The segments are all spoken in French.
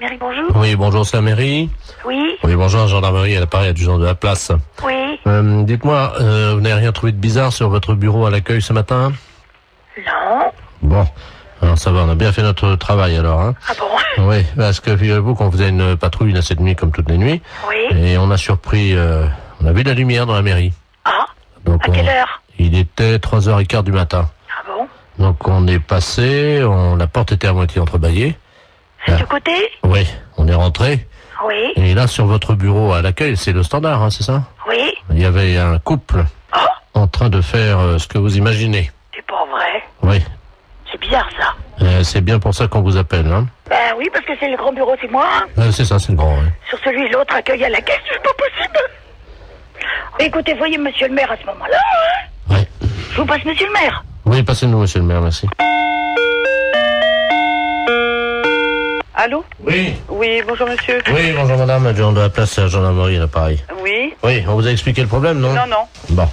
Mairie, bonjour. Oui, bonjour, c'est la mairie. Oui. Oui, bonjour, gendarmerie, à l'appareil, adjudant de la place. Oui. Dites-moi, vous n'avez rien trouvé de bizarre sur votre bureau à l'accueil ce matin? Non. Bon, alors ça va, on a bien fait notre travail alors, hein. Ah bon? Oui, parce que figurez-vous qu'on faisait une patrouille là cette nuit comme toutes les nuits. Oui. Et on a surpris, on a vu la lumière dans la mairie. Ah. Donc À quelle heure? Il était 3h15 du matin. Ah bon? Donc on est passé, la porte était à moitié entrebâillée. C'est du côté? Oui, on est rentré. Oui. Et là, sur votre bureau à l'accueil, c'est le standard, hein, c'est ça? Oui. Il y avait un couple en train de faire ce que vous imaginez. C'est pas vrai. Oui. C'est bizarre ça. C'est bien pour ça qu'on vous appelle, hein. Ben oui, parce que c'est le grand bureau, c'est moi. C'est ça, c'est le grand, oui. Sur celui de l'autre, accueil à la caisse, c'est pas possible. Écoutez, voyez monsieur le maire à ce moment-là, hein. Oui. Je vous passe monsieur le maire. Oui, passez-nous, monsieur le maire, merci. Allô? Oui. Oui, bonjour monsieur. Oui, bonjour madame, adjudant de la place à la gendarmerie, à l'appareil. Oui. Oui, on vous a expliqué le problème, non? Non, non. Bon.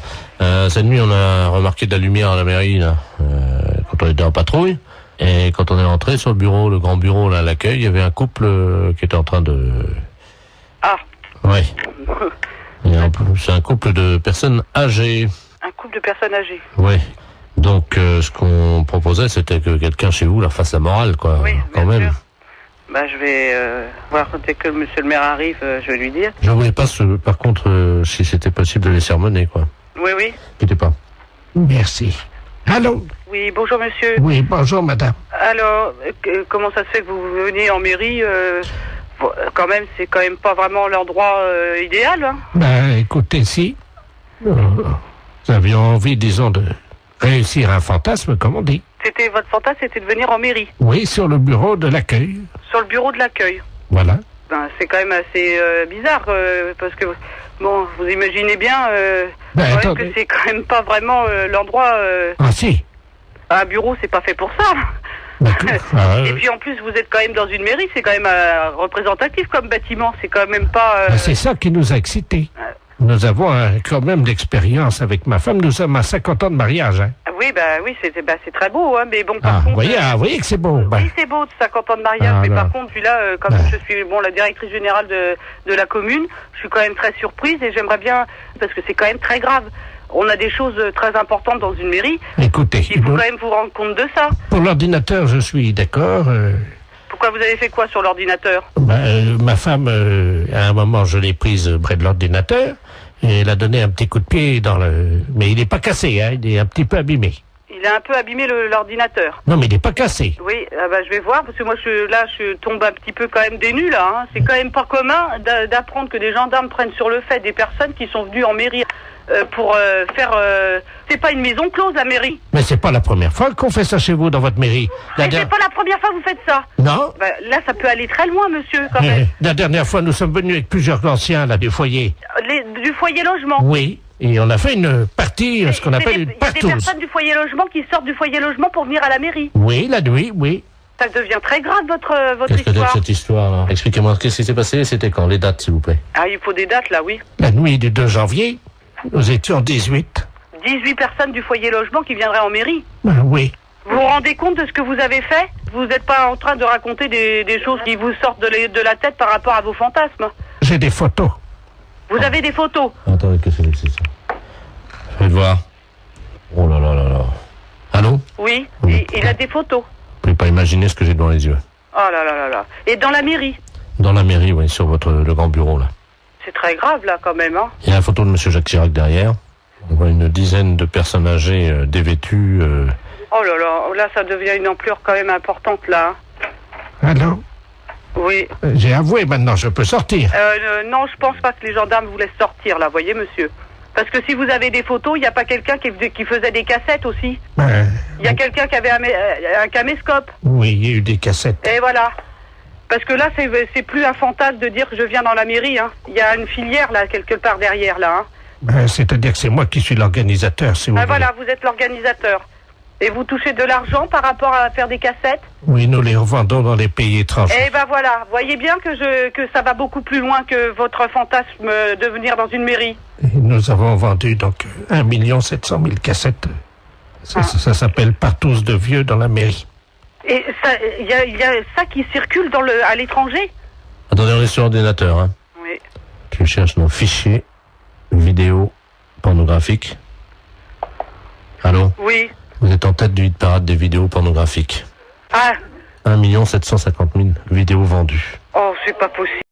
Cette nuit, on a remarqué de la lumière à la mairie, là, quand on était en patrouille. Et quand on est rentré sur le bureau, le grand bureau, là, à l'accueil, il y avait un couple qui était en train de... Ah. Oui. C'est un couple de personnes âgées. Un couple de personnes âgées. Oui. Donc, ce qu'on proposait, c'était que quelqu'un chez vous leur fasse la morale, quoi. Oui, quand bien même. sûr. Bah, je vais voir dès que monsieur le maire arrive, je vais lui dire. Je voulais pas, par contre, si c'était possible de les sermonner, quoi. Oui, oui. Quittez pas. Merci. Allô? Oui, bonjour monsieur. Oui, bonjour madame. Alors, comment ça se fait que vous venez en mairie quand même, c'est quand même pas vraiment l'endroit idéal, hein? Ben, écoutez, si nous avions envie, disons, de réussir un fantasme, comme on dit. C'était votre fantasme, c'était de venir en mairie, Oui, sur le bureau de l'accueil. sur le bureau de l'accueil. Voilà. Ben, c'est quand même assez bizarre, parce que, bon, vous imaginez bien Ben, quand même attendez. que c'est quand même pas vraiment l'endroit... Ah si. un bureau, c'est pas fait pour ça. D'accord. Ah, Et puis en plus, vous êtes quand même dans une mairie, c'est quand même représentatif comme bâtiment, c'est quand même pas... ben, c'est ça qui nous a excités. Nous avons quand même l'expérience avec ma femme. Nous sommes à 50 ans de mariage. Hein. Oui, c'est très beau, hein, mais bon, par Ah, contre... vous voyez que c'est beau. Ben, Oui, c'est beau, 50 ans de mariage, Ah, mais là. par contre, puis là, comme Ben. je suis la directrice générale de la commune, je suis quand même très surprise et j'aimerais bien, parce que c'est quand même très grave. On a des choses très importantes dans une mairie, écoutez, il faut quand même vous rendre compte de ça. pour l'ordinateur, je suis d'accord. Pourquoi vous avez fait quoi sur l'ordinateur? Ma femme, à un moment, je l'ai prise près de l'ordinateur et elle a donné un petit coup de pied dans le... Mais il n'est pas cassé, hein, il est un petit peu abîmé. Il a un peu abîmé l'ordinateur. Non, mais il n'est pas cassé. Oui, je vais voir, parce que moi, je tombe un petit peu quand même des nues, là. Hein. C'est quand même pas commun d'apprendre que des gendarmes prennent sur le fait des personnes qui sont venues en mairie pour faire... c'est pas une maison close, la mairie. Mais c'est pas la première fois qu'on fait ça chez vous, dans votre mairie. Mais c'est pas la première fois que vous faites ça. Non. Là, ça peut aller très loin, monsieur, quand même. La dernière fois, nous sommes venus avec plusieurs anciens, là, du foyer. Du foyer logement. Oui. Et on a fait une partie, ce qu'on appelle une Il y a des partouze. personnes du foyer logement qui sortent du foyer logement pour venir à la mairie. Oui, la nuit, oui. Ça devient très grave, votre Qu'est-ce que c'est que histoire. cette histoire, là? Expliquez-moi, qu'est-ce qui s'est passé? C'était quand? Les dates, s'il vous plaît. Ah, il faut des dates, là, oui. La nuit du 2 janvier, nous étions 18. 18 personnes du foyer logement qui viendraient en mairie. Oui. Vous vous rendez compte de ce que vous avez fait? Vous n'êtes pas en train de raconter des choses qui vous sortent de la tête par rapport à vos fantasmes. J'ai des photos. Vous avez des photos. Attendez, qu'est-ce que c'est ça? Faites voir. Oh là là là là. Allô? Oui, Oui. il a des photos. Vous pouvez pas imaginer ce que j'ai devant les yeux. Oh là là là là. Et dans la mairie? Dans la mairie, oui, sur le grand bureau, là. C'est très grave, là, quand même, hein. Il y a la photo de monsieur Jacques Chirac derrière. On voit une dizaine de personnes âgées, dévêtues. Oh là là, là, ça devient une ampleur quand même importante, là. Allô? Oui. J'ai avoué maintenant, je peux sortir. Non, je pense pas que les gendarmes vous laissent sortir, là, voyez, monsieur. Parce que si vous avez des photos, il n'y a pas quelqu'un qui faisait des cassettes aussi. Il y a quelqu'un qui avait un caméscope. Oui, il y a eu des cassettes. Et voilà. Parce que là, c'est plus un fantasme de dire que je viens dans la mairie, hein. Il y a une filière, là, quelque part derrière, là, hein. C'est-à-dire que c'est moi qui suis l'organisateur, si vous voulez. Voilà, vous êtes l'organisateur. Et vous touchez de l'argent par rapport à faire des cassettes? Oui, nous les revendons dans les pays étrangers. Eh ben voilà, voyez bien que ça va beaucoup plus loin que votre fantasme de venir dans une mairie. Et nous avons vendu donc 1 700 000 cassettes. Ça s'appelle partouze de vieux dans la mairie. Et il y a ça qui circule à l'étranger? Attendez, on est sur ordinateur, hein. Oui. Je cherche nos fichiers vidéo pornographiques. Allô? Oui. Vous êtes en tête du hit parade des vidéos pornographiques. Ah. 1 750 000 vidéos vendues. Oh, c'est pas possible.